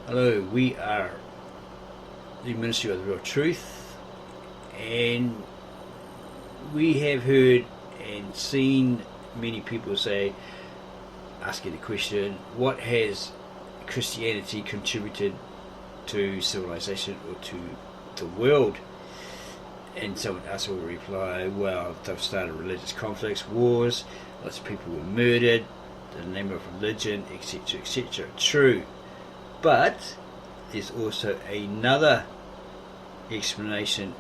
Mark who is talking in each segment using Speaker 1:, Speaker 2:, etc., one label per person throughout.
Speaker 1: Hello, we are the Ministry of the Real Truth, and we have heard and seen many people asking the question, what has Christianity contributed to civilization or to the world? And someone else will reply, well, they've started religious conflicts, wars, lots of people were murdered, the name of religion, etc., etc. True. But there's also another explanation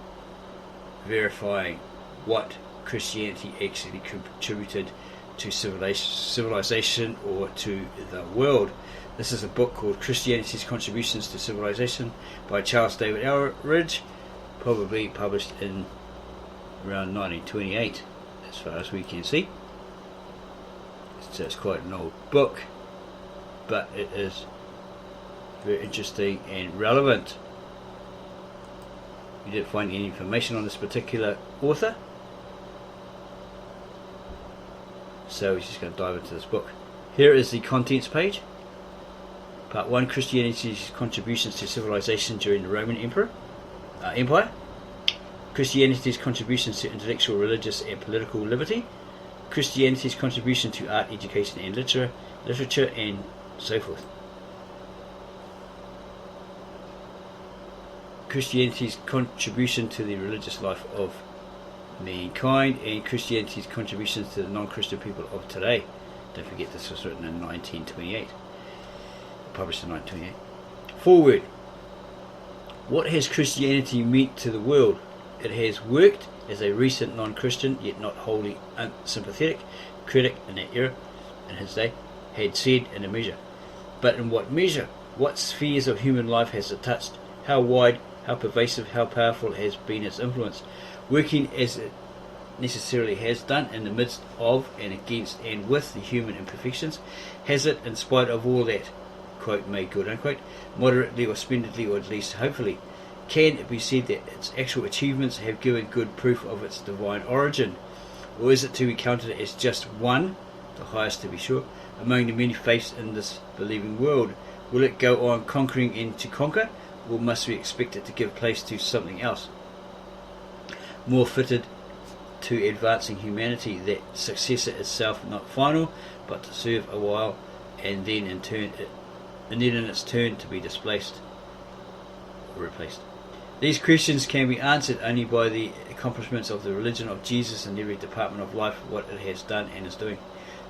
Speaker 1: verifying what Christianity actually contributed to civilization or to the world. This is a book called Christianity's Contributions to Civilization by Charles David Elridge, probably published in around 1928 as far as we can see. So it's quite an old book, but it is very interesting and relevant. We didn't find any information on this particular author, so we're just going to dive into this book. Here is the contents page. Part 1, Christianity's Contributions to Civilization during the Roman Empire. Christianity's contributions to intellectual, religious and political liberty. Christianity's contribution to art, education and literature and so forth. Christianity's contribution to the religious life of mankind, and Christianity's contributions to the non-Christian people of today. Don't forget this was written in 1928, published in 1928. Forward. What has Christianity meant to the world? It has worked as a recent non-Christian, yet not wholly unsympathetic critic in that era, in his day, had said in a measure. But in what measure? What spheres of human life has it touched? How wide, how pervasive, how powerful has been its influence? Working as it necessarily has done in the midst of and against and with the human imperfections, has it, in spite of all that, quote, made good, unquote, moderately or splendidly, or at least hopefully, can it be said that its actual achievements have given good proof of its divine origin? Or is it to be counted as just one, the highest to be sure, among the many faiths in this believing world? Will it go on conquering and to conquer, or must we expect it to give place to something else, more fitted to advancing humanity, that successor itself not final, but to serve a while, and then in its turn to be displaced or replaced? These questions can be answered only by the accomplishments of the religion of Jesus in every department of life, what it has done and is doing.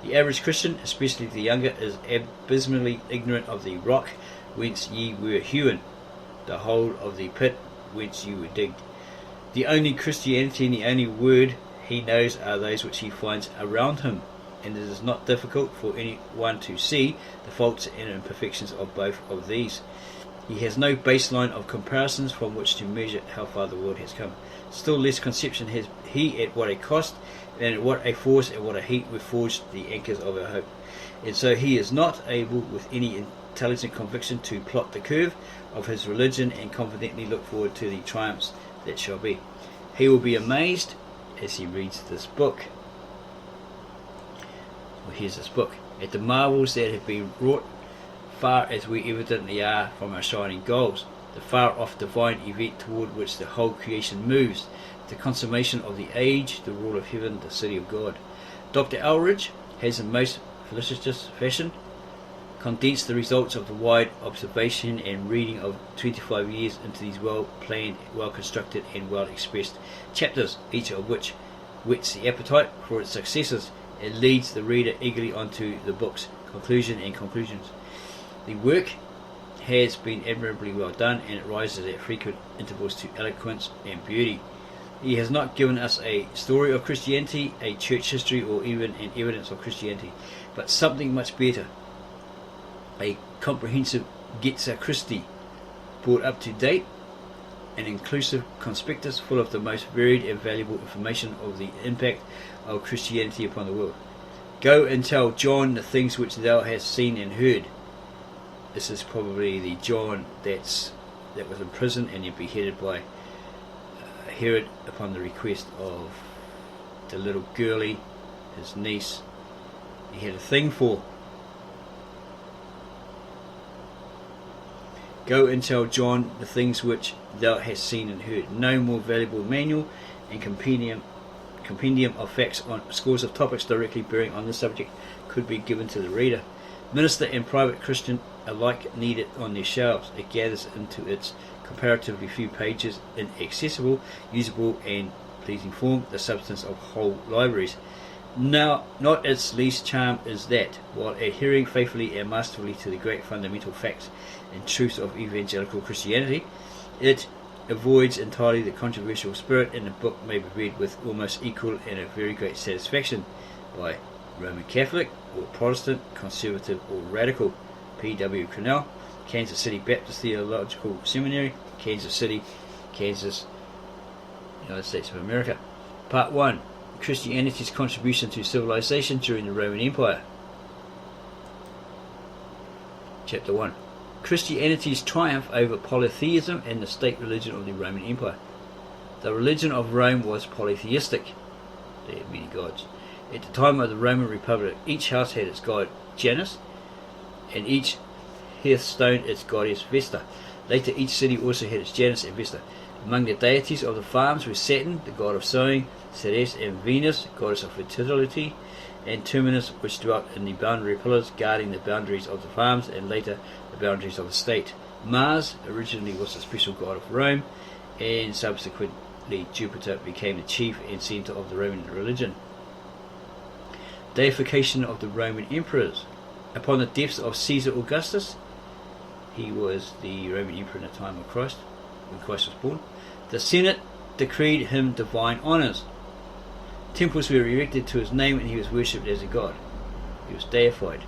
Speaker 1: The average Christian, especially the younger, is abysmally ignorant of the rock whence ye were hewn, the hole of the pit whence you were digged. The only Christianity and the only word he knows are those which he finds around him, and it is not difficult for anyone to see the faults and imperfections of both of these. He has no baseline of comparisons from which to measure how far the world has come. Still less conception has he at what a cost, and at what a force and what a heat were forged the anchors of our hope. And so he is not able with any intelligent conviction to plot the curve of his religion and confidently look forward to the triumphs that shall be. He will be amazed as he reads this book. Well, here's this book. At the marvels that have been wrought, far as we evidently are from our shining goals, the far off divine event toward which the whole creation moves, the consummation of the age, the rule of heaven, the city of God. Dr. Elridge has in most felicitous fashion condensed the results of the wide observation and reading of 25 years into these well-planned, well-constructed and well-expressed chapters, each of which whets the appetite for its successors and leads the reader eagerly onto the book's conclusion and conclusions. The work has been admirably well done, and it rises at frequent intervals to eloquence and beauty. He has not given us a story of Christianity, a church history, or even an evidence of Christianity, but something much better, a comprehensive Getza Christi, brought up to date, an inclusive conspectus full of the most varied and valuable information of the impact of Christianity upon the world. Go and tell John the things which thou hast seen and heard. This is probably the John that was in prison and then beheaded by Herod upon the request of the little girlie, his niece, he had a thing for. Go and tell John the things which thou hast seen and heard. No more valuable manual and compendium of facts on scores of topics directly bearing on this subject could be given to the reader. Minister and private Christian alike need it on their shelves. It gathers into its comparatively few pages in accessible, usable and pleasing form the substance of whole libraries. Now, not its least charm is that, while adhering faithfully and masterfully to the great fundamental facts and truths of evangelical Christianity, it avoids entirely the controversial spirit, and the book may be read with almost equal and a very great satisfaction by Roman Catholic or Protestant, conservative or radical. P.W. Cornell, Kansas City Baptist Theological Seminary, Kansas City, Kansas, United States of America. Part 1. Christianity's contribution to civilization during the Roman Empire. Chapter 1. Christianity's triumph over polytheism and the state religion of the Roman Empire. The religion of Rome was polytheistic. They had many gods. At the time of the Roman Republic, each house had its god Janus, and each hearthstone its goddess Vesta. Later, each city also had its Janus and Vesta. Among the deities of the farms were Saturn, the god of sowing, Ceres and Venus, goddess of fertility, and Terminus, which dwelt in the boundary pillars guarding the boundaries of the farms and later the boundaries of the state. Mars originally was the special god of Rome, and subsequently Jupiter became the chief and centre of the Roman religion. Deification of the Roman emperors. Upon the deaths of Caesar Augustus, he was the Roman emperor in the time of Christ, when Christ was born, the Senate decreed him divine honours. Temples were erected to his name and he was worshipped as a god. He was deified.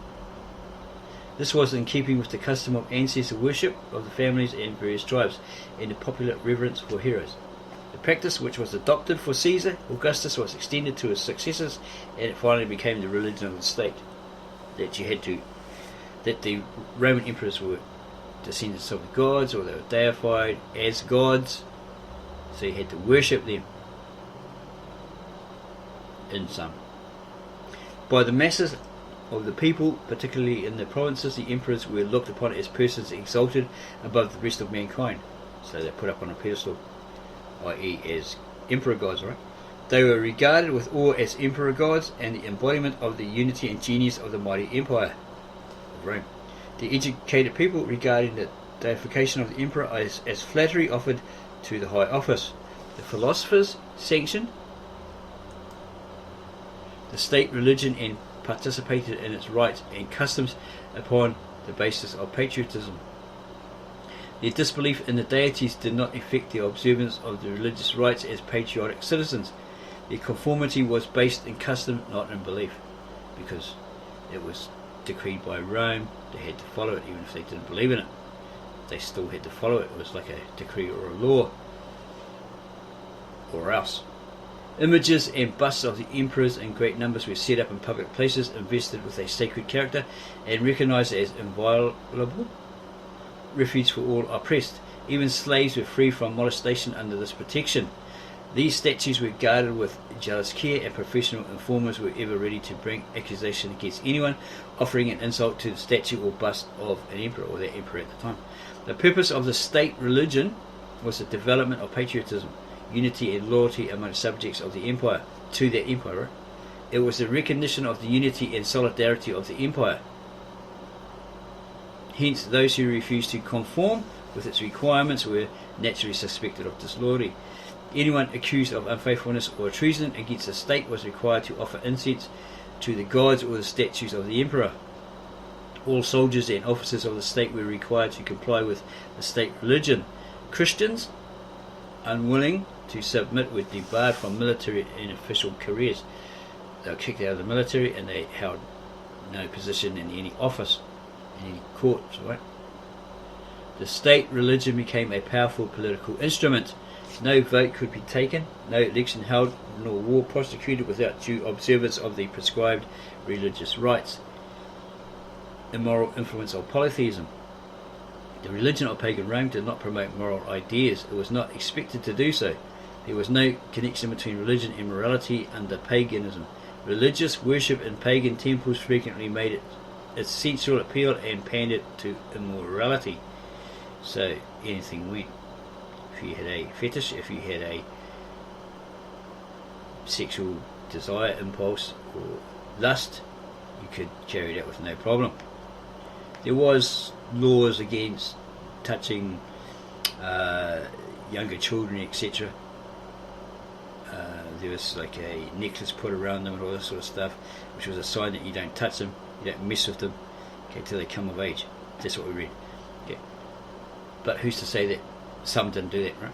Speaker 1: This was in keeping with the custom of ancestor worship of the families and various tribes and the popular reverence for heroes. The practice, which was adopted for Caesar Augustus, was extended to his successors, and it finally became the religion of the state. That the Roman emperors were descendants of the gods, or they were deified as gods, so you had to worship them in some. By the masses of the people, particularly in the provinces, the emperors were looked upon as persons exalted above the rest of mankind, so they're put up on a pedestal, i.e. as emperor gods, right? They were regarded with awe as emperor gods and the embodiment of the unity and genius of the mighty empire of Rome. The educated people regarded the deification of the emperor as flattery offered to the high office. The philosophers sanctioned the state religion and participated in its rites and customs upon the basis of patriotism. Their disbelief in the deities did not affect the observance of the religious rites as patriotic citizens. Their conformity was based in custom, not in belief, because it was decreed by Rome. They had to follow it, even if they didn't believe in it. They still had to follow it. It was like a decree or a law, or else. Images and busts of the emperors in great numbers were set up in public places, invested with a sacred character, and recognized as inviolable refuge for all oppressed. Even slaves were free from molestation under this protection. These statues were guarded with jealous care, and professional informers were ever ready to bring accusation against anyone offering an insult to the statue or bust of an emperor, or their emperor at the time. The purpose of the state religion was the development of patriotism, unity and loyalty among subjects of the empire to their emperor. It was the recognition of the unity and solidarity of the empire. Hence, those who refused to conform with its requirements were naturally suspected of disloyalty. Anyone accused of unfaithfulness or treason against the state was required to offer incense to the gods or the statues of the emperor. All soldiers and officers of the state were required to comply with the state religion. Christians, unwilling to submit, were debarred from military and official careers. They were kicked out of the military, and they held no position in any office, in any courts, right? The state religion became a powerful political instrument. No vote could be taken, no election held, nor war prosecuted without due observance of the prescribed religious rites. Immoral influence of polytheism. The religion of pagan Rome did not promote moral ideas. It was not expected to do so. There was no connection between religion and morality under paganism. Religious worship in pagan temples frequently made its sensual appeal and pandered to immorality. So anything went. If you had a fetish, if you had a sexual desire, impulse or lust, you could carry it out with no problem. There was laws against touching younger children, etc. There was like a necklace put around them and all that sort of stuff, which was a sign that you don't touch them, you don't mess with them, okay, till they come of age. That's what we read. Okay. But who's to say that some didn't do that, right?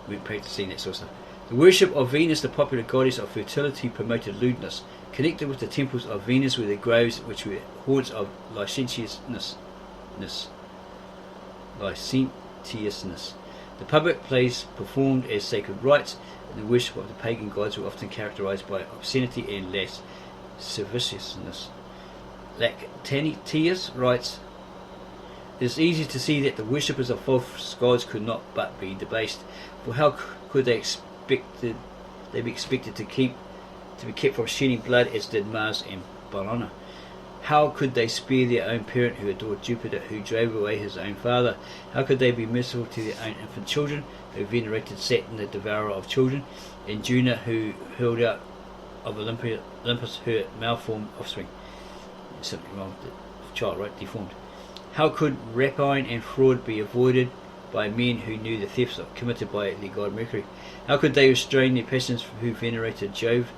Speaker 1: We weren't practicing that sort of stuff. The worship of Venus, the popular goddess of fertility, promoted lewdness. Connected with the temples of Venus were the groves which were haunts of licentiousness. The public plays performed as sacred rites, and the worship of the pagan gods were often characterized by obscenity and lasciviousness. Lactantius writes, "It is easy to see that the worshippers of false gods could not but be debased, for how could they be expected to be kept from shedding blood as did Mars and Bellona? How could they spare their own parent who adored Jupiter, who drove away his own father? How could they be merciful to their own infant children, who venerated Saturn, the devourer of children, and Juno, who hurled out of Olympus her malformed offspring?" Something wrong with the child, right? Deformed. How could rapine and fraud be avoided by men who knew the thefts committed by the god Mercury? How could they restrain their passions who venerated Jove,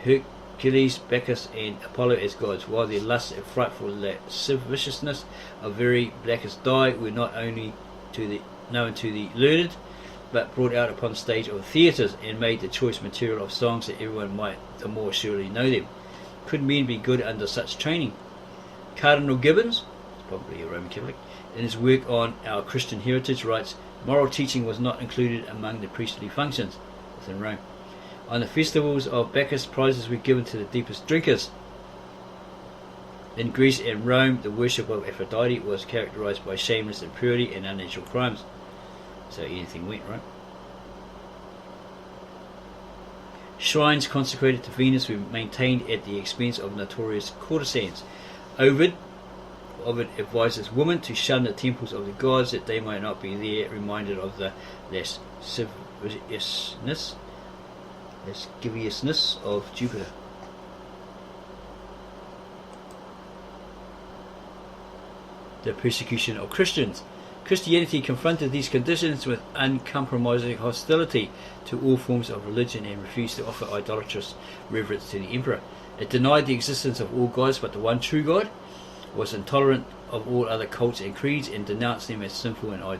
Speaker 1: Hercules, Bacchus and Apollo as gods, while their lust and frightful lasciviousness of very blackest dye were not only known to the learned, but brought out upon the stage of theatres and made the choice material of songs that everyone might the more surely know them? Could men be good under such training? Cardinal Gibbons, probably a Roman Catholic, in his work on our Christian heritage writes, "Moral teaching was not included among the priestly functions within Rome. On the festivals of Bacchus, prizes were given to the deepest drinkers. In Greece and Rome, the worship of Aphrodite was characterized by shameless impurity and unnatural crimes." So anything went, right? Shrines consecrated to Venus were maintained at the expense of notorious courtesans. Ovid advises women to shun the temples of the gods that they might not be there, reminded of the lasciviousness of Jupiter. The persecution of Christians. Christianity confronted these conditions with uncompromising hostility to all forms of religion and refused to offer idolatrous reverence to the emperor. It denied the existence of all gods but the one true God, was intolerant of all other cults and creeds, and denounced them as sinful and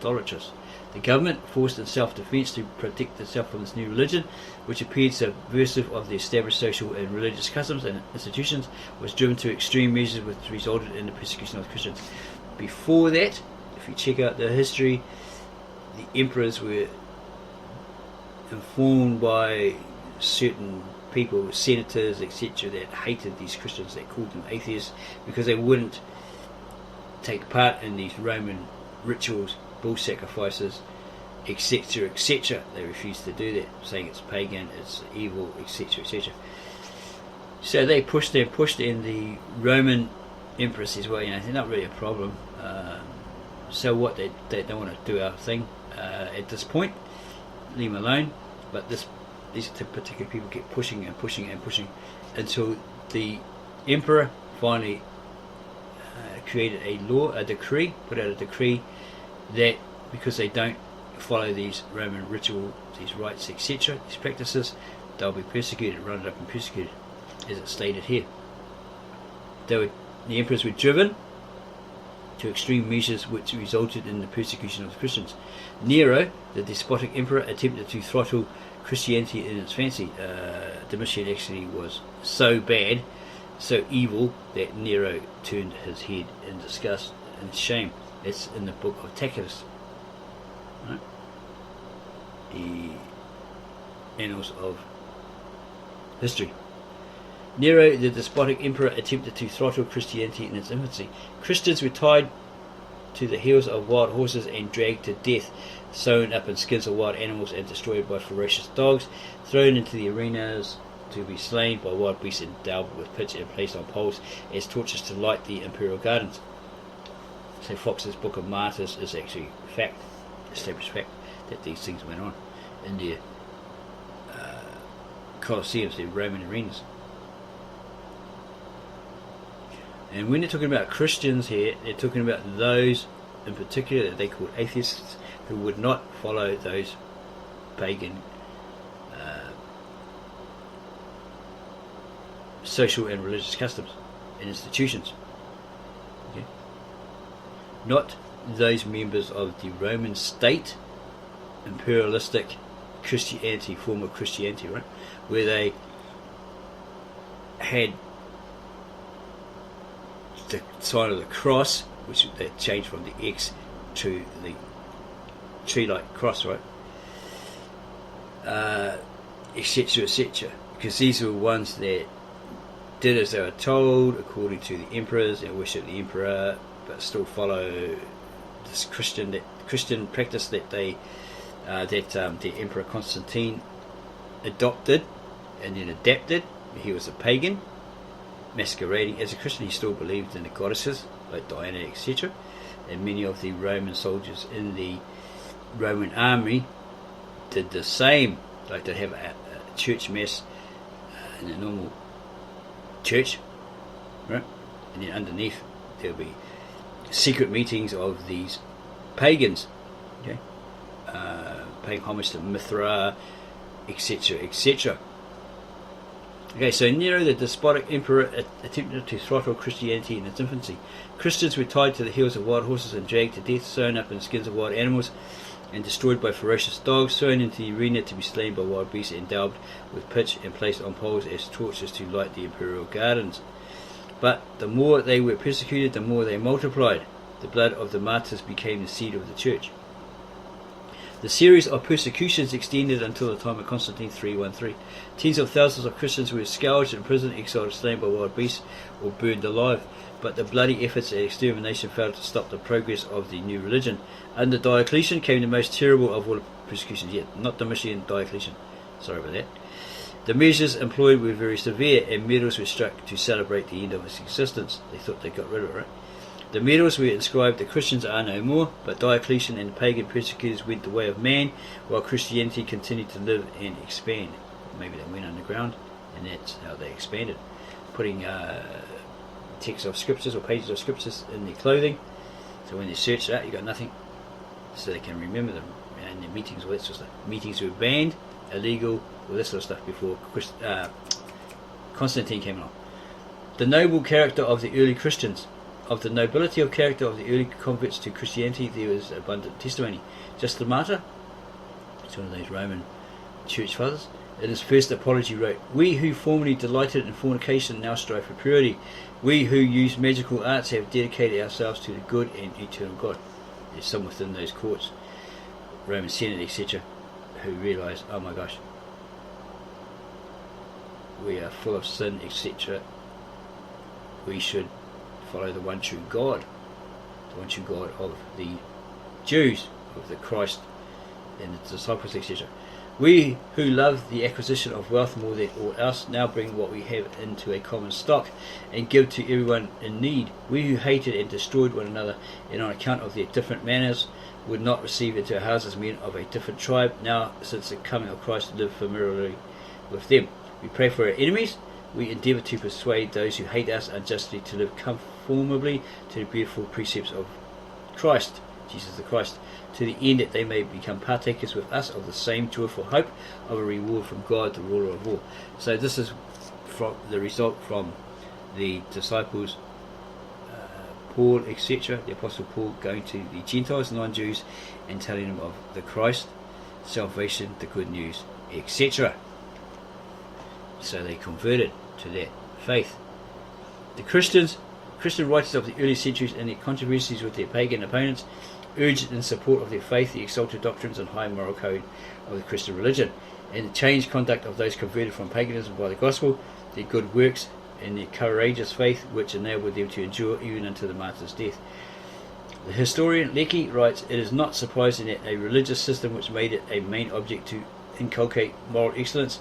Speaker 1: idolatrous. The government, forced in self-defense to protect itself from this new religion, which appeared subversive of the established social and religious customs and institutions, was driven to extreme measures which resulted in the persecution of Christians. Before that, if you check out the history, the emperors were informed by certain people, senators, etc., that hated these Christians, that called them atheists, because they wouldn't take part in these Roman rituals, bull sacrifices, etc., etc. They refused to do that, saying it's pagan, it's evil, etc., etc. So they pushed and the Roman emperor says, well, they're not really a problem. So what? They don't want to do our thing at this point. Leave them alone. But these particular people kept pushing and pushing and pushing until the emperor finally created put out a decree that because they don't follow these Roman rituals, these rites, etc., these practices, they'll be persecuted, rounded up and persecuted, as it's stated here. The emperors were driven to extreme measures which resulted in the persecution of the Christians. Nero, the despotic emperor, attempted to throttle Christianity in its fancy. Domitian actually was so bad, so evil, that Nero turned his head in disgust and shame. It's in the book of Tacitus, right? The Annals of History. Nero, the despotic emperor, attempted to throttle Christianity in its infancy. Christians were tied to the heels of wild horses and dragged to death, sewn up in skins of wild animals and destroyed by ferocious dogs, thrown into the arenas to be slain by wild beasts and daubed with pitch and placed on poles as torches to light the imperial gardens. say Fox's Book of Martyrs is actually fact, established fact, that these things went on in their Colosseums, their Roman arenas. And when they're talking about Christians here, they're talking about those in particular that they call atheists, who would not follow those pagan social and religious customs and institutions. Okay? Not those members of the Roman state, imperialistic Christianity, form of Christianity, right, where they had the sign of the cross, which they changed from the X to the tree-like cross, right, etc., etc. Because these were ones that did as they were told, according to the emperors, and worship the emperor, but still follow this Christian practice that the Emperor Constantine adopted and then adapted. He was a pagan, masquerading as a Christian. He still believed in the goddesses like Diana, etc. And many of the Roman soldiers in the Roman army did the same. Like they have a church mass in a normal church, right? And then underneath there'll be secret meetings of these pagans, okay, paying homage to Mithra, etc., etc. Okay, so Nero, the despotic emperor, attempted to throttle Christianity in its infancy. Christians were tied to the heels of wild horses and dragged to death, sewn up in skins of wild animals, and destroyed by ferocious dogs, thrown into the arena to be slain by wild beasts, and daubed with pitch and placed on poles as torches to light the imperial gardens. But the more they were persecuted, the more they multiplied. The blood of the martyrs became the seed of the church. The series of persecutions extended until the time of Constantine 313. Tens of thousands of Christians were scourged, imprisoned, exiled, slain by wild beasts, or burned alive. But the bloody efforts at extermination failed to stop the progress of the new religion. Under Diocletian came the most terrible of all the persecutions yet. Not Domitian, Diocletian. Sorry about that. The measures employed were very severe, and medals were struck to celebrate the end of its existence. They thought they got rid of it, right? The medals were inscribed, "The Christians are no more," but Diocletian and the pagan persecutors went the way of man, while Christianity continued to live and expand. Maybe they went underground, and that's how they expanded, putting texts of scriptures or pages of scriptures in their clothing, so when they search it out, you got nothing, so they can remember them. And the meetings, all that sort of stuff. Meetings were banned, illegal, all this sort of stuff before Constantine came along. The noble character of the early Christians. Of the nobility of character of the early converts to Christianity, there was abundant testimony. Just the martyr, it's one of those Roman church fathers, in his first apology wrote, "We who formerly delighted in fornication now strive for purity. We who use magical arts have dedicated ourselves to the good and eternal God." There's some within those courts, Roman Senate, etc., who realise, oh my gosh, we are full of sin, etc. We should follow the one true God, the one true God of the Jews, of the Christ and the disciples, etc. We who love the acquisition of wealth more than all else now bring what we have into a common stock and give to everyone in need. We who hated and destroyed one another, and on account of their different manners would not receive into our houses men of a different tribe, now since the coming of Christ live familiarly with them. We pray for our enemies. We endeavour to persuade those who hate us unjustly to live conformably to the beautiful precepts of Christ, Jesus the Christ, to the end that they may become partakers with us of the same joyful hope of a reward from God, the ruler of all. So this is from the result from the disciples, Paul, etc., the Apostle Paul going to the Gentiles, non-Jews, and telling them of the Christ, salvation, the good news, etc. So they converted to that faith. The Christian writers of the early centuries, in their controversies with their pagan opponents, urged in support of their faith the exalted doctrines and high moral code of the Christian religion, and the changed conduct of those converted from paganism by the gospel, their good works, and their courageous faith, which enabled them to endure even unto the martyr's death. The historian Lecky writes, "It is not surprising that a religious system which made it a main object to inculcate moral excellence,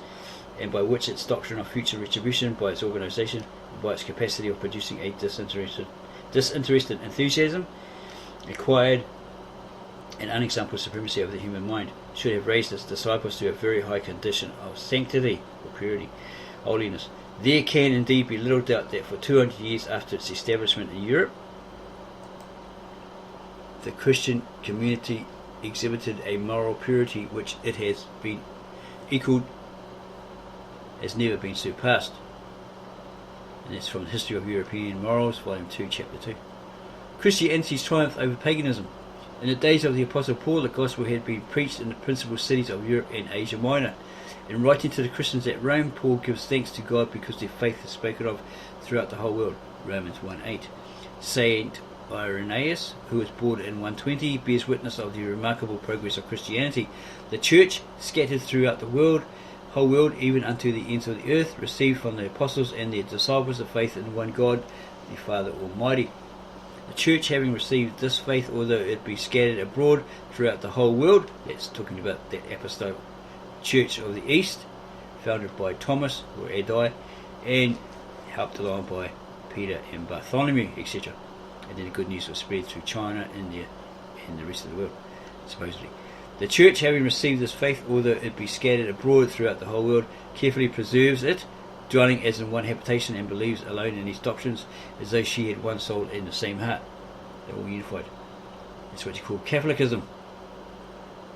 Speaker 1: and by which its doctrine of future retribution, by its organisation, by its capacity of producing a disinterested enthusiasm, acquired an unexampled supremacy over the human mind, should have raised its disciples to a very high condition of sanctity or purity, holiness. There can indeed be little doubt that for 200 years after its establishment in Europe, the Christian community exhibited a moral purity which it has been equalled, has never been surpassed. And that's from the History of European Morals, Volume 2, Chapter 2. Christianity's triumph over paganism. In the days of the Apostle Paul, the gospel had been preached in the principal cities of Europe and Asia Minor. In writing to the Christians at Rome, Paul gives thanks to God because their faith is spoken of throughout the whole world. Romans 1:8. Saint Irenaeus, who was born in 120, bears witness of the remarkable progress of Christianity. The church, scattered throughout the whole world, even unto the ends of the earth, received from the apostles and their disciples the faith in one God, the Father Almighty. The church, having received this faith, although it be scattered abroad throughout the whole world, that's talking about that apostolic church of the East, founded by Thomas or Adai, and helped along by Peter and Bartholomew, etc. And then the good news was spread through China, India, and the rest of the world, supposedly. The church, having received this faith, although it be scattered abroad throughout the whole world, carefully preserves it, dwelling as in one habitation, and believes alone in these doctrines, as though she had one soul in the same heart. They're all unified. That's what you call Catholicism.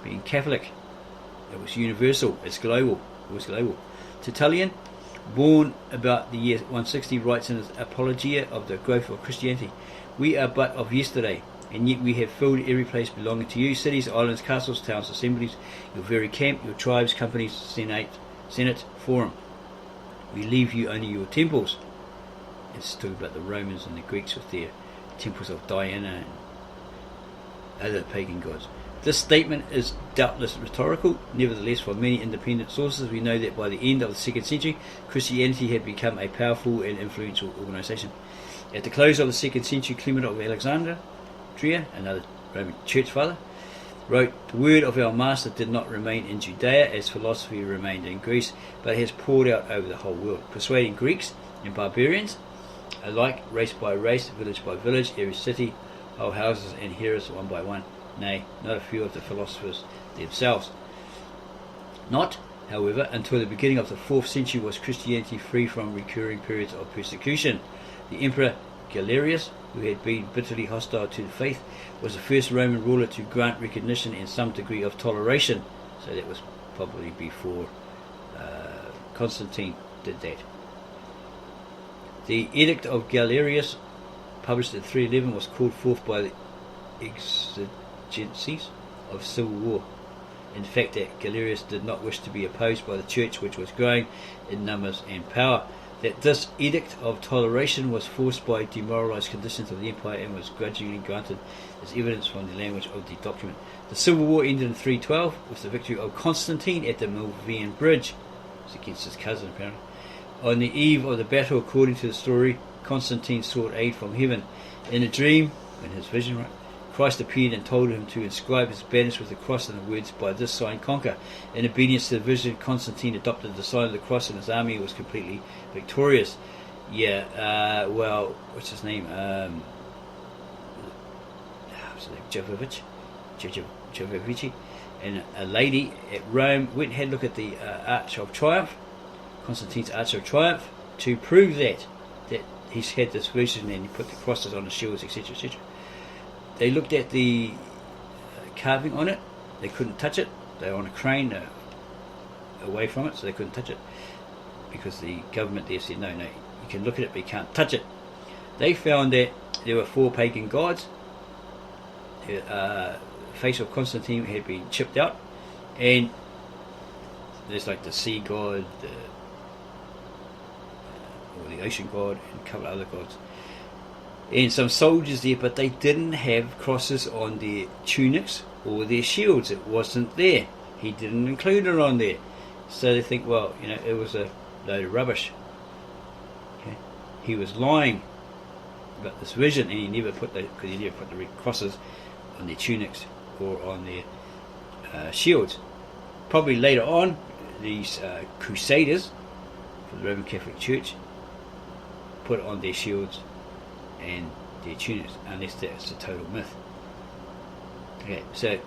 Speaker 1: Being Catholic. It was universal. It's global. It was global. Tertullian, born about the year 160, writes in his Apologia of the Growth of Christianity, "We are but of yesterday, and yet we have filled every place belonging to you, cities, islands, castles, towns, assemblies, your very camp, your tribes, companies, senate, forum. We leave you only your temples." It's talking about the Romans and the Greeks with their temples of Diana and other pagan gods. This statement is doubtless rhetorical. Nevertheless, from many independent sources, we know that by the end of the 2nd century, Christianity had become a powerful and influential organisation. At the close of the 2nd century, Clement of Alexandria, another Roman church father, wrote, "The word of our Master did not remain in Judea as philosophy remained in Greece, but has poured out over the whole world, persuading Greeks and barbarians alike, race by race, village by village, every city, whole houses and hearers one by one, nay, not a few of the philosophers themselves. Not, however, until the beginning of the 4th century was Christianity free from recurring periods of persecution. The Emperor Galerius, who had been bitterly hostile to the faith, was the first Roman ruler to grant recognition and some degree of toleration." So that was probably before Constantine did that. The Edict of Galerius, published in 311, was called forth by the exigencies of civil war. In fact, that Galerius did not wish to be opposed by the church, which was growing in numbers and power. That this edict of toleration was forced by demoralized conditions of the empire and was gradually granted is evidence from the language of the document. The civil war ended in 312 with the victory of Constantine at the Milvian Bridge. It was against his cousin, apparently. On the eve of the battle, according to the story, Constantine sought aid from heaven. In a dream, in his vision, right, Christ appeared and told him to inscribe his banners with the cross and the words, "By this sign conquer." In obedience to the vision, Constantine adopted the sign of the cross and his army was completely victorious. What's his name? Jovovici, and a lady at Rome went and had a look at the Arch of Triumph, Constantine's Arch of Triumph, to prove that he's had this vision and he put the crosses on the shields, etc., etc. They looked at the carving on it. They couldn't touch it. They were on a crane away from it, so they couldn't touch it because the government there said, no, you can look at it, but you can't touch it. They found that there were 4 pagan gods. The face of Constantine had been chipped out, and there's like the sea god, or the ocean god, and a couple of other gods. And some soldiers there, but they didn't have crosses on their tunics or their shields. It wasn't there. He didn't include it on there. So they think, well, it was a load of rubbish. Okay. He was lying about this vision, and he never put the crosses on their tunics or on their shields. Probably later on, these crusaders for the Roman Catholic Church put on their shields and their tunics, unless that's a total myth. Okay, so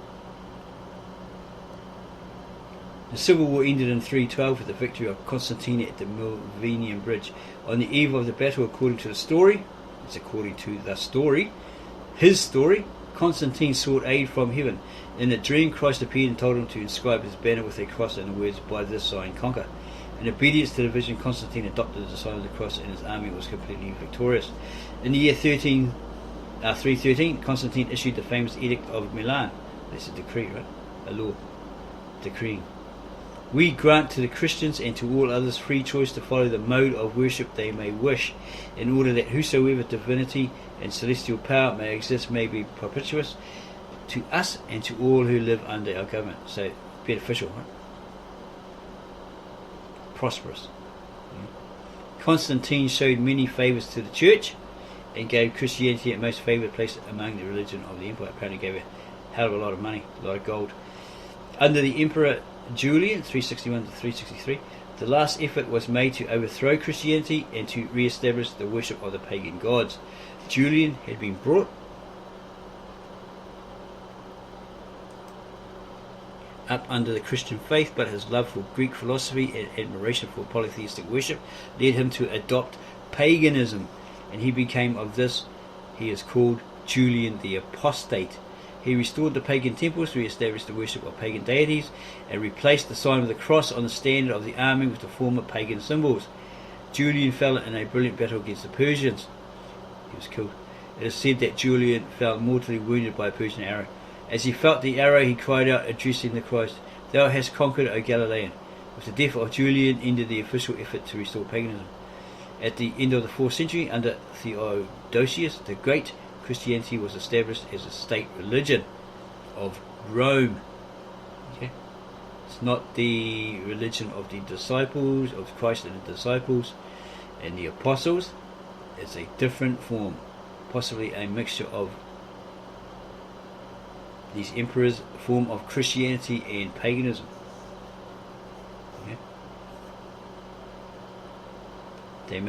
Speaker 1: the civil war ended in 312 with the victory of Constantine at the Milvian Bridge. On the eve of the battle, according to the story, his story, Constantine sought aid from heaven. In a dream, Christ appeared and told him to inscribe his banner with a cross and the words, "By this sign conquer." In obedience to the vision, Constantine adopted the sign of the cross and his army was completely victorious. In the year 313, Constantine issued the famous Edict of Milan. That's a decree, right? A law. Decreeing. We grant to the Christians and to all others free choice to follow the mode of worship they may wish, in order that whosoever divinity and celestial power may exist may be propitious to us and to all who live under our government. So, beneficial, right? Prosperous. Constantine showed many favours to the church and gave Christianity a most favoured place among the religion of the empire. Apparently gave a hell of a lot of money, a lot of gold. Under the Emperor Julian, 361 to 363, the last effort was made to overthrow Christianity and to re-establish the worship of the pagan gods. Julian had been brought up under the Christian faith, but his love for Greek philosophy and admiration for polytheistic worship led him to adopt paganism, and he became of this. He is called Julian the Apostate. He restored the pagan temples, re-established the worship of pagan deities, and replaced the sign of the cross on the standard of the army with the former pagan symbols. Julian fell in a brilliant battle against the Persians. He was killed. It is said that Julian fell mortally wounded by a Persian arrow. As he felt the arrow, he cried out, addressing the Christ, "Thou hast conquered, O Galilean." With the death of Julian ended the official effort to restore paganism. At the end of the 4th century, under Theodosius the Great, Christianity was established as a state religion of Rome. Okay? It's not the religion of the disciples, of Christ and the disciples and the apostles. It's a different form, possibly a mixture of these emperors, form of Christianity and paganism. Okay? They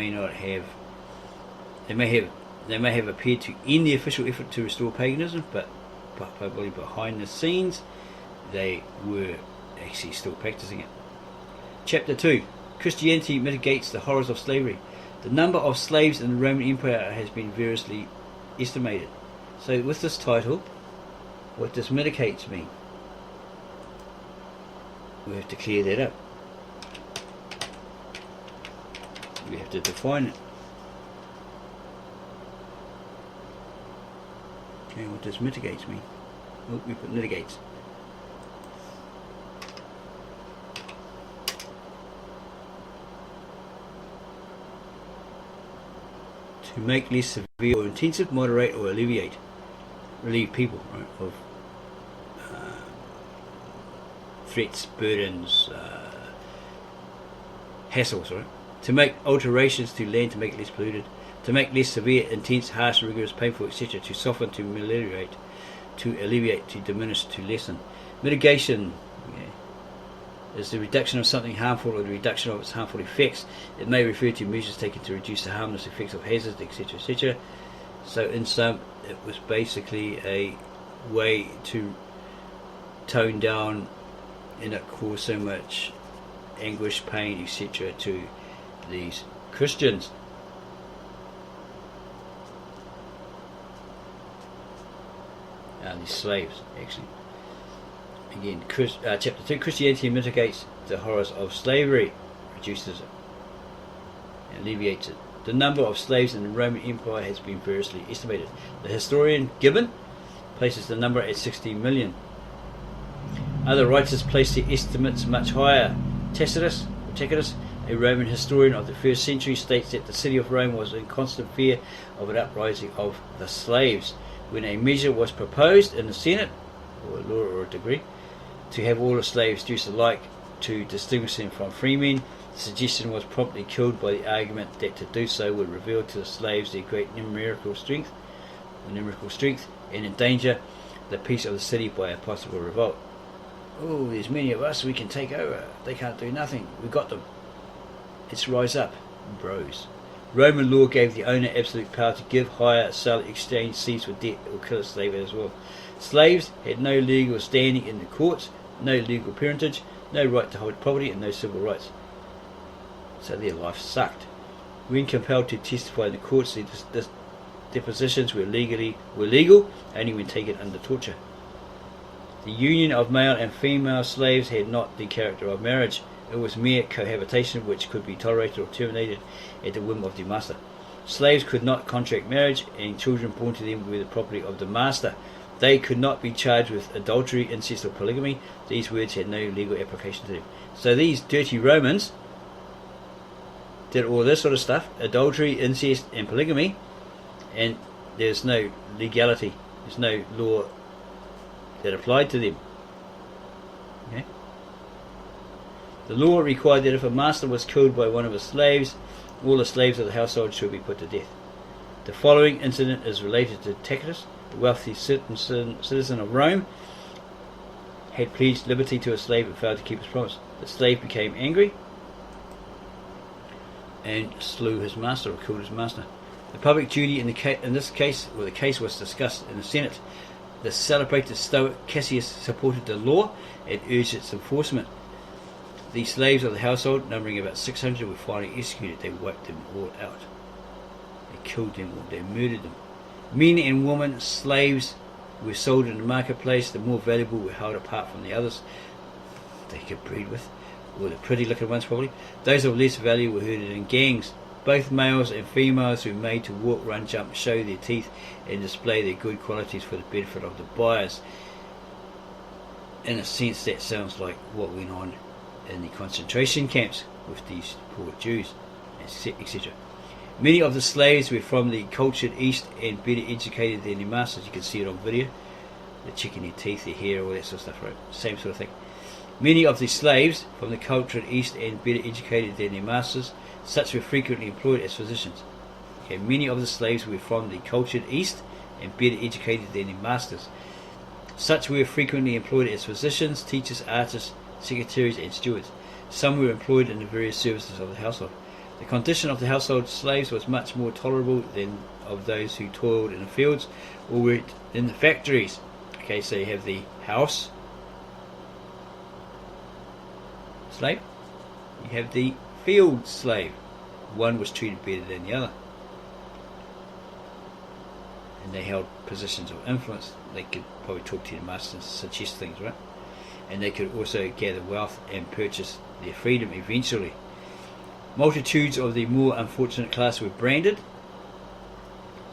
Speaker 1: may have appeared to end the official effort to restore paganism, but probably behind the scenes they were actually still practicing it. Chapter 2. Christianity mitigates the horrors of slavery. The number of slaves in the Roman Empire has been variously estimated. So with this title, what does mitigates mean? We have to clear that up. We have to define it. Okay, what does mitigates mean? Oh, we put mitigates. To make less severe or intensive, moderate or alleviate. Relieve people, right, of threats, burdens, hassles, right? To make alterations to land to make it less polluted. To make less severe, intense, harsh, rigorous, painful, etc. To soften, to ameliorate, to alleviate, to diminish, to lessen. Mitigation is the reduction of something harmful or the reduction of its harmful effects. It may refer to measures taken to reduce the harmless effects of hazards, etc., etc. So in sum, it was basically a way to tone down and not cause so much anguish, pain, etc. to these Christians. These slaves, actually. Again, chapter 2, Christianity mitigates the horrors of slavery, reduces it, and alleviates it. The number of slaves in the Roman Empire has been variously estimated. The historian Gibbon places the number at 60 million. Other writers place the estimates much higher. Tacitus, a Roman historian of the 1st century, states that the city of Rome was in constant fear of an uprising of the slaves. When a measure was proposed in the Senate, or a law or a decree, to have all the slaves dressed alike to distinguish them from freemen, the suggestion was promptly killed by the argument that to do so would reveal to the slaves their great numerical strength, and endanger the peace of the city by a possible revolt. Oh, there's many of us, we can take over. They can't do nothing. We got them. Let's rise up, bros. Roman law gave the owner absolute power to give, hire, sell, exchange, seize for debt, or kill a slave as well. Slaves had no legal standing in the courts, no legal parentage, no right to hold property, and no civil rights. So their life sucked. When compelled to testify in the courts, their depositions were legal only when taken under torture. The union of male and female slaves had not the character of marriage. It was mere cohabitation which could be tolerated or terminated at the whim of the master. Slaves could not contract marriage, and children born to them were the property of the master. They could not be charged with adultery, incest, or polygamy. These words had no legal application to them. So these dirty Romans did all this sort of stuff, adultery, incest, and polygamy, and there's no legality, there's no law that applied to them. Okay? The law required that if a master was killed by one of his slaves, all the slaves of the household should be put to death. The following incident is related to Tacitus. The wealthy citizen of Rome had pledged liberty to a slave but failed to keep his promise. The slave became angry and slew his master, or killed his master. The public duty in this case, the case was discussed in the Senate. The celebrated Stoic Cassius supported the law and urged its enforcement. The slaves of the household, numbering about 600, were finally executed. They wiped them all out. They killed them all. They murdered them. Men and women, slaves, were sold in the marketplace. The more valuable were held apart from the others they could breed with, or the pretty looking ones probably. Those of less value were herded in gangs. Both males and females were made to walk, run, jump, show their teeth, and display their good qualities for the benefit of the buyers. In a sense, that sounds like what went on in the concentration camps with these poor Jews, etc. Many of the slaves were from the cultured East and better educated than their masters. You can see it on video. The checking their teeth, their hair, all that sort of stuff, right? Same sort of thing. Many of the slaves from the cultured East and better educated than their masters, such were frequently employed as physicians. Okay, many of the slaves were from the cultured East and better educated than their masters. Such were frequently employed as physicians, teachers, artists, secretaries, and stewards. Some were employed in the various services of the household. The condition of the household slaves was much more tolerable than of those who toiled in the fields or worked in the factories. Okay, so you have the house slave, you have the field slave. One was treated better than the other, and they held positions of influence. They could probably talk to the masters and suggest things, right? And they could also gather wealth and purchase their freedom eventually. Multitudes of the more unfortunate class were branded,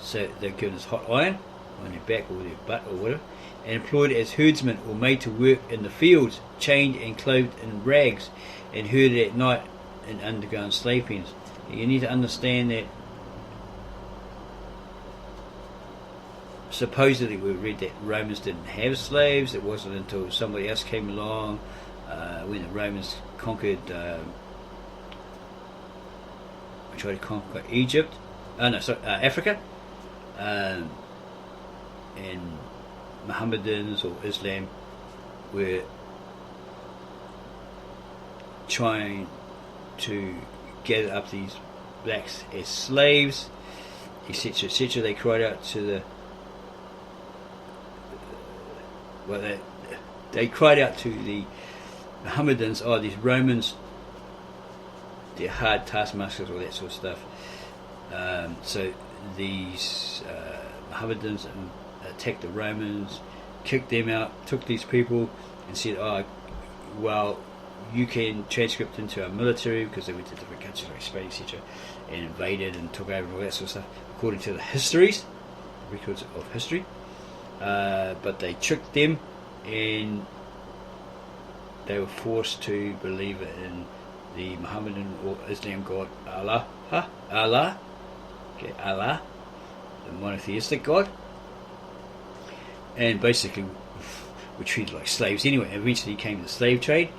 Speaker 1: so they were given this hot iron on their back or their butt or whatever, and employed as herdsmen or made to work in the fields, chained and clothed in rags, and herded at night in underground slave pens. You need to understand that supposedly we read that Romans didn't have slaves. It wasn't until somebody else came along when the Romans conquered tried to conquer Egypt, Africa, and Mohammedans or Islam were trying to gather up these blacks as slaves, etc., etc. They cried out to they cried out to the Mohammedans, oh, these Romans, they're hard taskmasters, all that sort of stuff. So these Mohammedans attacked the Romans, kicked them out, took these people and said, oh, well, you can transcript into our military, because they went to different countries like Spain, etc., and invaded and took over and all that sort of stuff, according to the histories, records of history. But they tricked them, and they were forced to believe in the Mohammedan or Islam god Allah, Allah, the monotheistic god, and basically were treated like slaves anyway. Eventually came the slave trade,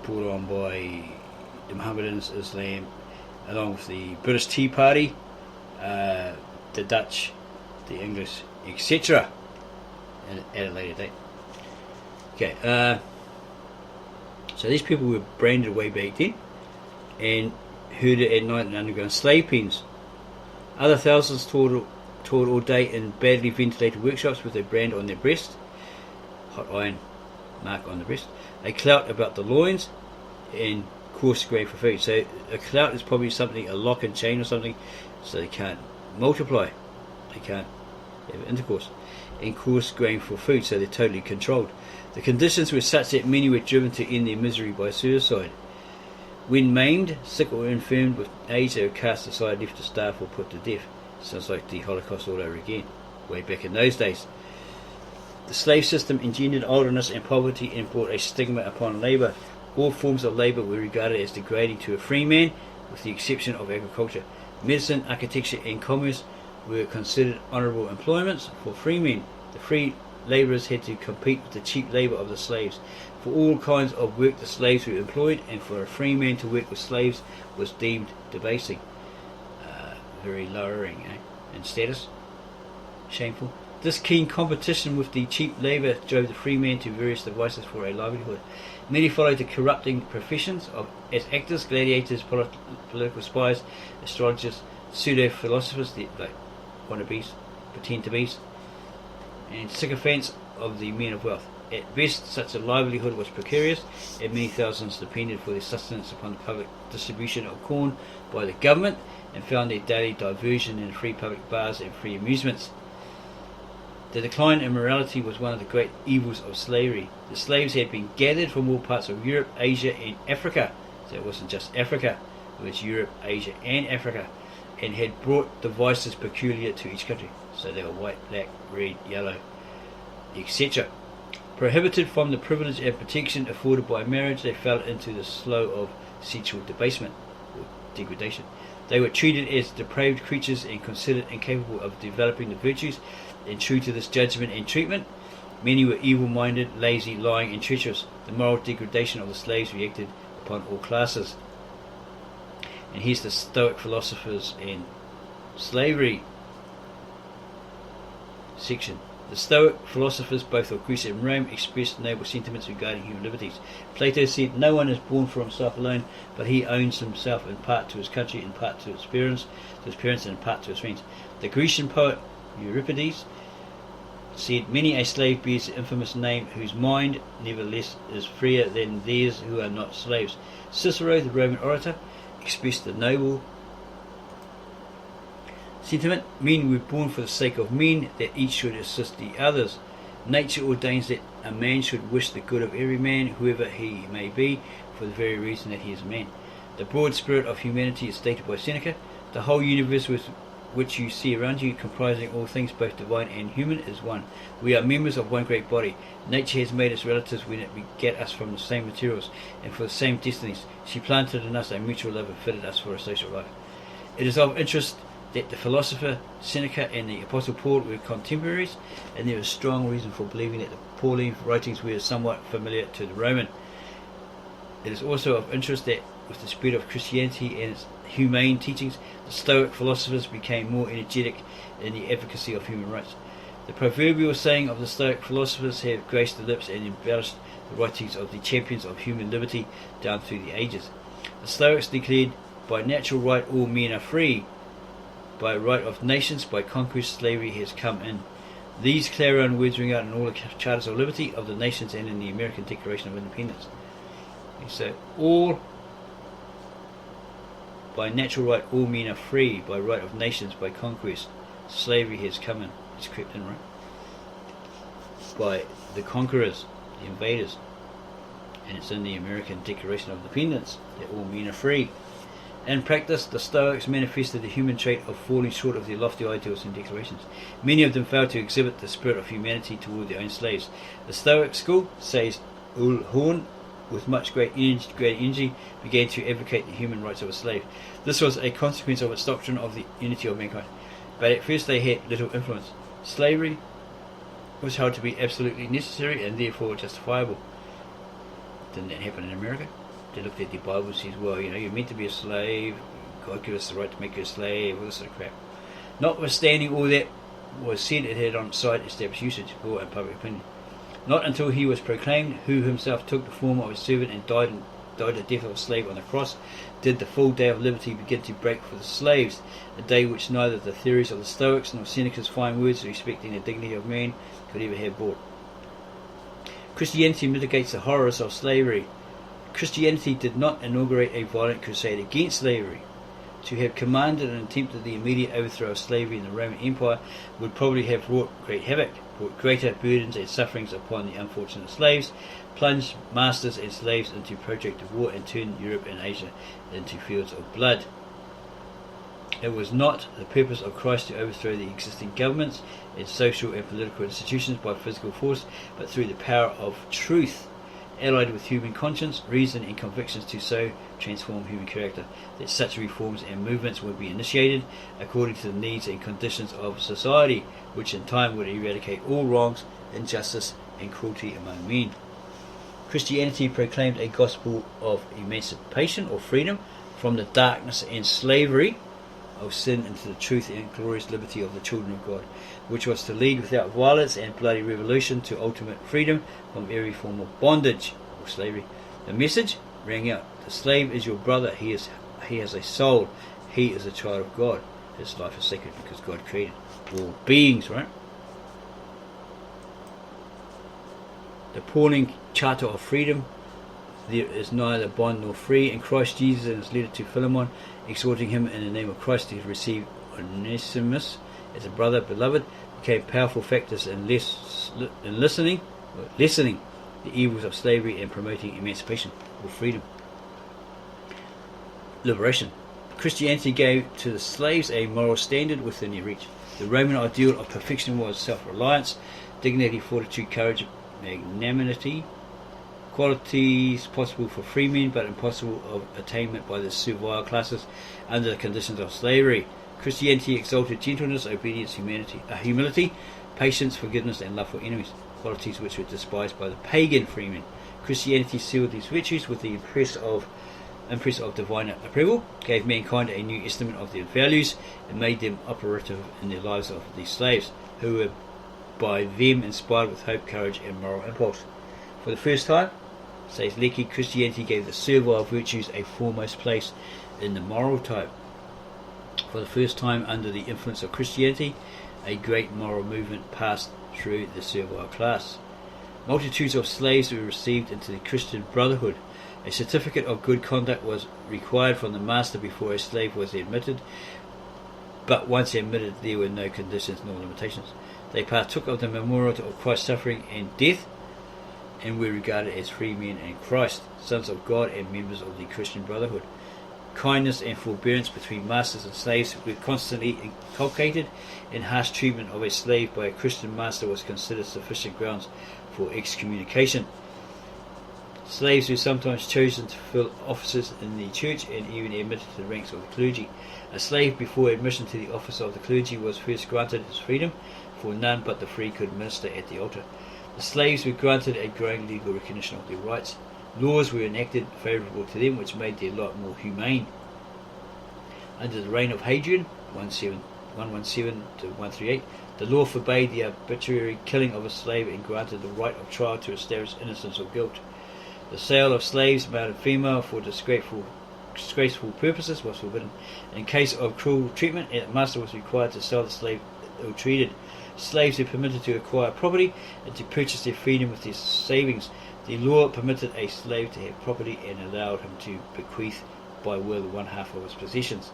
Speaker 1: brought on by the Mohammedans, Islam, along with the British Tea Party, the Dutch, the English, etc. at a later date. Okay, so these people were branded way back then, and herded at night in underground slave pens. Other thousands toiled all day in badly ventilated workshops with a brand on their breast, hot iron mark on the breast, a clout about the loins, and coarse grain for food. So a clout is probably something, a lock and chain or something, so they can't multiply, they can't have intercourse, and coarse grain for food, so they're totally controlled. The conditions were such that many were driven to end their misery by suicide. When maimed, sick or infirmed with age, they were cast aside, left to starve or put to death. Sounds like the Holocaust all over again, way back in those days. The slave system engendered idleness and poverty and brought a stigma upon labour. All forms of labour were regarded as degrading to a free man, with the exception of agriculture. Medicine, architecture and commerce were considered honourable employments for free men. The free labourers had to compete with the cheap labour of the slaves. For all kinds of work the slaves were employed, and for a free man to work with slaves was deemed debasing. Very lowering in status. Shameful. This keen competition with the cheap labour drove the free man to various devices for a livelihood. Many followed the corrupting professions as actors, gladiators, political spies, astrologers, pseudo-philosophers, like wannabes, pretend to be's, and sycophants of the men of wealth. At best, such a livelihood was precarious, and many thousands depended for their sustenance upon the public distribution of corn by the government, and found their daily diversion in free public bars and free amusements. The decline in morality was one of the great evils of slavery. The slaves had been gathered from all parts of Europe, Asia and Africa, so it wasn't just Africa, it was Europe, Asia and Africa, and had brought devices peculiar to each country. So they were white, black, red, yellow, etc. Prohibited from the privilege and protection afforded by marriage, they fell into the slough of sexual debasement or degradation. They were treated as depraved creatures and considered incapable of developing the virtues, and true to this judgment and treatment, many were evil-minded, lazy, lying and treacherous. The moral degradation of the slaves reacted upon all classes. And here's the Stoic philosophers and slavery section. The Stoic philosophers, both of Greece and Rome, expressed noble sentiments regarding human liberties. Plato said, "No one is born for himself alone, but he owns himself in part to his country, in part to his parents, and in part to his friends." The Grecian poet Euripides said, "Many a slave bears the infamous name, whose mind, nevertheless, is freer than theirs who are not slaves." Cicero, the Roman orator, expressed the noble sentiment, "Men were born for the sake of men, that each should assist the others. Nature ordains that a man should wish the good of every man, whoever he may be, for the very reason that he is a man." The broad spirit of humanity is stated by Seneca. The whole universe which you see around you, comprising all things both divine and human, is one. We are members of one great body. Nature has made us relatives when it begat us from the same materials and for the same destinies. She planted in us a mutual love and fitted us for a social life. It is of interest that the philosopher Seneca and the Apostle Paul were contemporaries, and there is strong reason for believing that the Pauline writings were somewhat familiar to the Roman. It is also of interest that with the spread of Christianity and its humane teachings, the Stoic philosophers became more energetic in the advocacy of human rights. The proverbial saying of the Stoic philosophers have graced the lips and embellished the writings of the champions of human liberty down through the ages. The Stoics declared, "By natural right all men are free. By right of nations, by conquest, slavery has come in." These clarion words ring out in all the charters of liberty of the nations and in the American Declaration of Independence. And so, by natural right all men are free, by right of nations, by conquest, slavery has come in. It's crept in, right? By the conquerors, the invaders. And it's in the American Declaration of Independence that all men are free. In practice, the Stoics manifested the human trait of falling short of their lofty ideals and declarations. Many of them failed to exhibit the spirit of humanity toward their own slaves. The Stoic school, says Ulhorn, with much great energy, began to advocate the human rights of a slave. This was a consequence of its doctrine of the unity of mankind. But at first they had little influence. Slavery was held to be absolutely necessary and therefore justifiable. Didn't that happen in America? They looked at the Bible and says, well, you're meant to be a slave, God gave us the right to make you a slave, all this sort of crap. Notwithstanding all that was said, it had on side established usage, law and public opinion. Not until he was proclaimed, who himself took the form of a servant and died died the death of a slave on the cross, did the full day of liberty begin to break for the slaves, a day which neither the theories of the Stoics nor Seneca's fine words respecting the dignity of man could ever have brought. Christianity mitigates the horrors of slavery. Christianity did not inaugurate a violent crusade against slavery. To have commanded and attempted the immediate overthrow of slavery in the Roman Empire would probably have wrought great havoc, brought greater burdens and sufferings upon the unfortunate slaves, plunged masters and slaves into protracted war, and turned Europe and Asia into fields of blood. It was not the purpose of Christ to overthrow the existing governments and social and political institutions by physical force, but through the power of truth, allied with human conscience, reason and convictions, to so transform human character that such reforms and movements would be initiated according to the needs and conditions of society, which in time would eradicate all wrongs, injustice and cruelty among men. Christianity proclaimed a gospel of emancipation or freedom from the darkness and slavery of sin into the truth and glorious liberty of the children of God, which was to lead without violence and bloody revolution to ultimate freedom from every form of bondage or slavery. The message rang out: the slave is your brother, he has a soul, he is a child of God. His life is sacred because God created all beings, right? The Pauline Charter of Freedom: there is neither bond nor free. In Christ Jesus, in his letter to Philemon, exhorting him in the name of Christ to receive Onesimus as a brother beloved, became powerful factors in lessening the evils of slavery and promoting emancipation or freedom. Liberation. Christianity gave to the slaves a moral standard within their reach. The Roman ideal of perfection was self-reliance, dignity, fortitude, courage, magnanimity, qualities possible for free men but impossible of attainment by the servile classes under the conditions of slavery. Christianity exalted gentleness, obedience, humility, patience, forgiveness and love for enemies, qualities which were despised by the pagan freemen. Christianity sealed these virtues with the impress of divine approval, gave mankind a new estimate of their values, and made them operative in the lives of these slaves, who were by them inspired with hope, courage and moral impulse. For the first time, says Lecky, Christianity gave the servile virtues a foremost place in the moral type. For the first time, under the influence of Christianity, a great moral movement passed through the servile class. Multitudes of slaves were received into the Christian brotherhood. A certificate of good conduct was required from the master before a slave was admitted, but once admitted there were no conditions nor limitations. They partook of the memorial of Christ's suffering and death, and were regarded as free men in Christ, sons of God and members of the Christian brotherhood. Kindness and forbearance between masters and slaves were constantly inculcated, and harsh treatment of a slave by a Christian master was considered sufficient grounds for excommunication. Slaves were sometimes chosen to fill offices in the church and even admitted to the ranks of the clergy. A slave before admission to the office of the clergy was first granted his freedom, for none but the free could minister at the altar. The slaves were granted a growing legal recognition of their rights. Laws were enacted favourable to them, which made their lot more humane. Under the reign of Hadrian, 117 to 138, the law forbade the arbitrary killing of a slave and granted the right of trial to establish innocence or guilt. The sale of slaves, male and female, for disgraceful purposes was forbidden. In case of cruel treatment, a master was required to sell the slave ill-treated. Slaves were permitted to acquire property and to purchase their freedom with their savings. The law permitted a slave to have property and allowed him to bequeath by will one half of his possessions.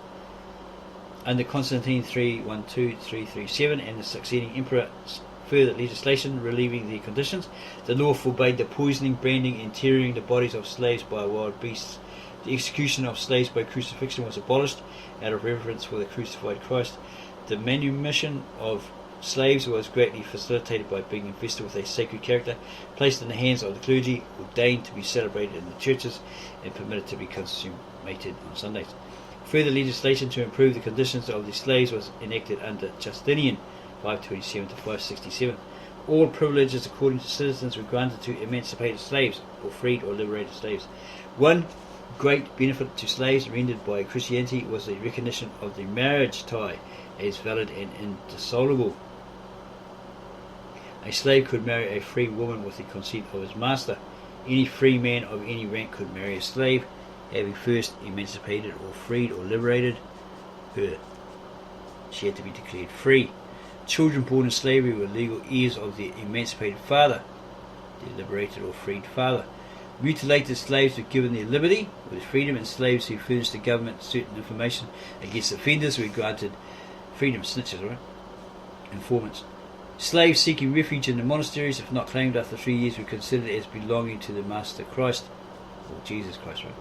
Speaker 1: Under Constantine 312-337 and the succeeding emperor's further legislation relieving the conditions, the law forbade the poisoning, branding and tearing the bodies of slaves by wild beasts. The execution of slaves by crucifixion was abolished out of reverence for the crucified Christ. The manumission of slaves was greatly facilitated by being invested with a sacred character, placed in the hands of the clergy, ordained to be celebrated in the churches, and permitted to be consummated on Sundays. Further legislation to improve the conditions of the slaves was enacted under Justinian, 527 to 567. All privileges according to citizens were granted to emancipated slaves, or freed or liberated slaves. One great benefit to slaves rendered by Christianity was the recognition of the marriage tie as valid and indissoluble. A slave could marry a free woman with the consent of his master. Any free man of any rank could marry a slave, having first emancipated or freed or liberated her. She had to be declared free. Children born in slavery were legal heirs of their emancipated father, their liberated or freed father. Mutilated slaves were given their liberty with freedom, and slaves who furnished the government certain information against offenders were granted freedom. Snitches, right? Informants. Slaves seeking refuge in the monasteries, if not claimed after 3 years, were considered as belonging to the Master Christ, or Jesus Christ, right?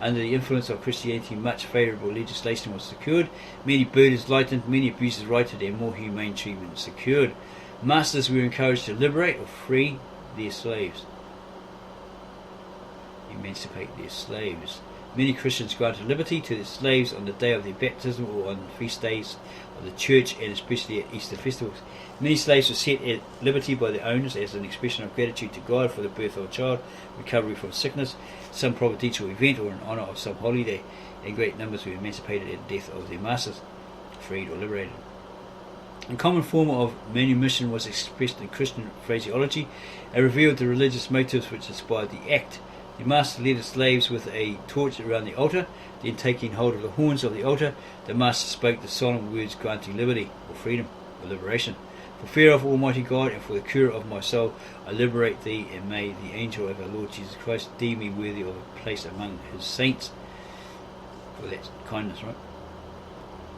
Speaker 1: Under the influence of Christianity, much favourable legislation was secured, many burdens lightened, many abuses righted, and more humane treatment secured. Masters were encouraged to liberate or free their slaves. Emancipate their slaves. Many Christians granted liberty to their slaves on the day of their baptism or on feast days of the church, and especially at Easter festivals. Many slaves were set at liberty by their owners as an expression of gratitude to God for the birth of a child, recovery from sickness, some providential event, or in honour of some holiday, and great numbers were emancipated at the death of their masters, freed or liberated. A common form of manumission was expressed in Christian phraseology and revealed the religious motives which inspired the act. The master led his slaves with a torch around the altar, then taking hold of the horns of the altar, the master spoke the solemn words granting liberty, or freedom, or liberation. For fear of Almighty God and for the cure of my soul, I liberate thee, and may the angel of our Lord Jesus Christ deem me worthy of a place among his saints. For that's kindness, right?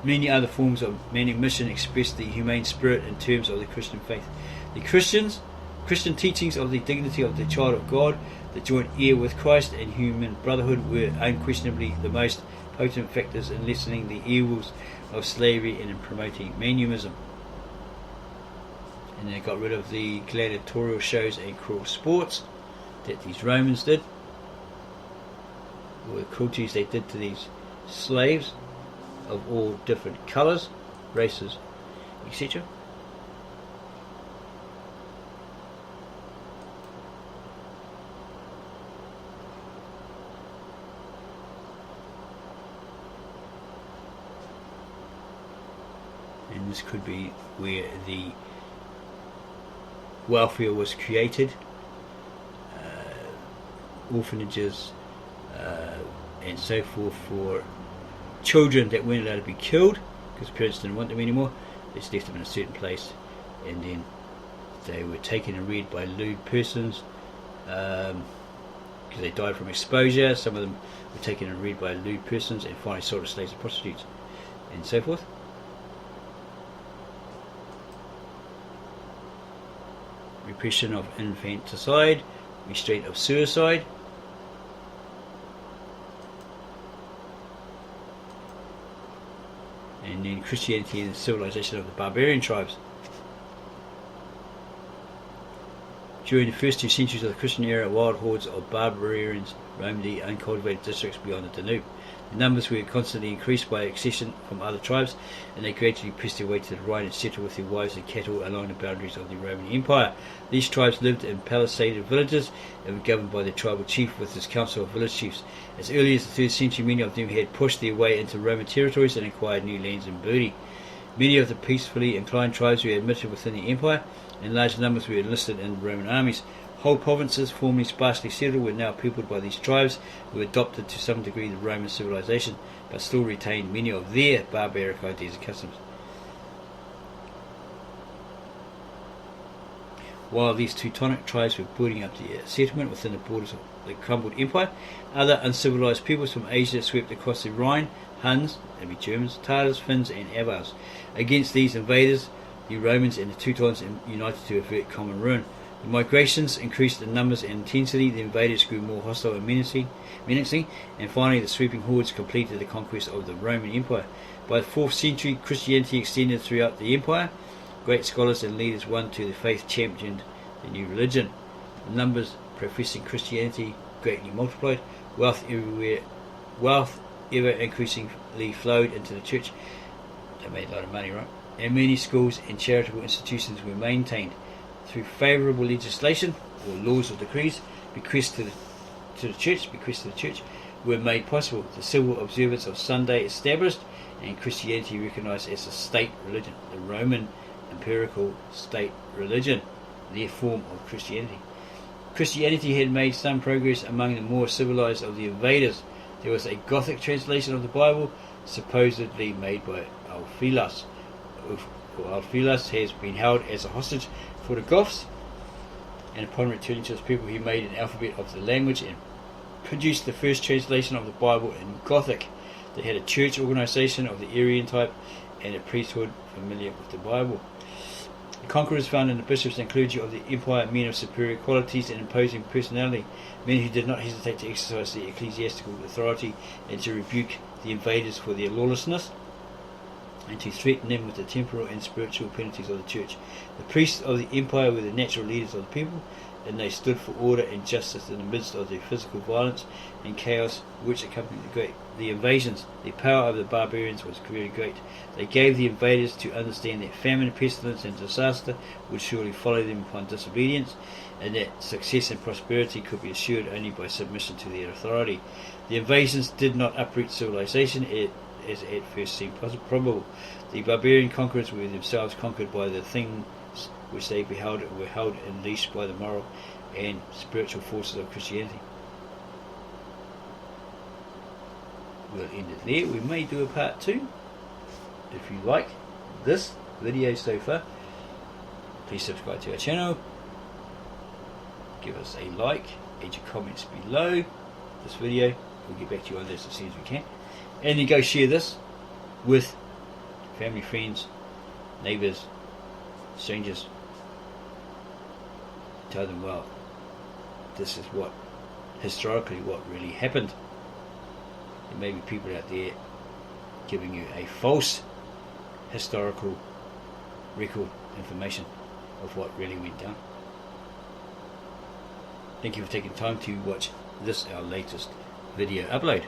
Speaker 1: Many other forms of manumission express the humane spirit in terms of the Christian faith. The Christian teachings of the dignity of the child of God, the joint heir with Christ, and human brotherhood were unquestionably the most potent factors in lessening the evils of slavery and in promoting manumism. And they got rid of the gladiatorial shows and cruel sports that these Romans did, or the cruelties they did to these slaves of all different colours, races, etc. And this could be where the welfare was created, orphanages and so forth for children that weren't allowed to be killed because parents didn't want them anymore. They just left them in a certain place, and then they were taken and reared by lewd persons because they died from exposure. Some of them were taken and reared by lewd persons and finally sold as slaves and prostitutes and so forth. Repression of infanticide, restraint of suicide, and then Christianity and the civilization of the barbarian tribes. During the first 2 centuries of the Christian era, wild hordes of barbarians roamed the uncultivated districts beyond the Danube. The numbers were constantly increased by accession from other tribes, and they gradually pressed their way to the Rhine and settled with their wives and cattle along the boundaries of the Roman Empire. These tribes lived in palisaded villages and were governed by the tribal chief with his council of village chiefs. As early as the 3rd century, many of them had pushed their way into Roman territories and acquired new lands and booty. Many of the peacefully inclined tribes were admitted within the empire, and large numbers were enlisted in Roman armies. Whole provinces formerly sparsely settled were now peopled by these tribes, who adopted to some degree the Roman civilization, but still retained many of their barbaric ideas and customs. While these Teutonic tribes were building up their settlement within the borders of the crumbled empire, other uncivilized peoples from Asia swept across the Rhine: Huns, that'd be Germans, Tatars, Finns and Avars. Against these invaders, the Romans and the Teutons united to avert common ruin. The migrations increased in numbers and intensity, the invaders grew more hostile and menacing, and finally the sweeping hordes completed the conquest of the Roman Empire. By the 4th century, Christianity extended throughout the empire. Great scholars and leaders won to the faith championed the new religion. The numbers professing Christianity greatly multiplied. Wealth ever increasingly flowed into the church. They made a lot of money, right? And many schools and charitable institutions were maintained. Through favourable legislation or laws or decrees, bequests to the church were made possible. The civil observance of Sunday established, and Christianity recognised as a state religion, the Roman empirical state religion, their form of Christianity. Christianity had made some progress among the more civilized of the invaders. There was a Gothic translation of the Bible, supposedly made by Alphilas. Alphilas has been held as a hostage for the Goths, and upon returning to his people he made an alphabet of the language and produced the first translation of the Bible in Gothic. They had a church organization of the Arian type and a priesthood familiar with the Bible. The conquerors found in the bishops and clergy of the empire men of superior qualities and imposing personality, men who did not hesitate to exercise their ecclesiastical authority and to rebuke the invaders for their lawlessness, and to threaten them with the temporal and spiritual penalties of the church. The priests of the empire were the natural leaders of the people, and they stood for order and justice in the midst of the physical violence and chaos which accompanied the invasions. The power of the barbarians was very great. They gave the invaders to understand that famine, pestilence and disaster would surely follow them upon disobedience, and that success and prosperity could be assured only by submission to their authority. The invasions did not uproot civilization as at first seemed probable. The barbarian conquerors were themselves conquered by the things which they beheld were held in leash by the moral and spiritual forces of Christianity. We'll end it there. We may do a part 2. If you like this video so far, please subscribe to our channel, give us a like, add your comments below this video. We'll get back to you on this as soon as we can, and then go share this with family, friends, neighbours, strangers. Tell them, well, this is what historically what really happened. There may be people out there giving you a false historical record information of what really went down. Thank you for taking time to watch this, our latest video upload.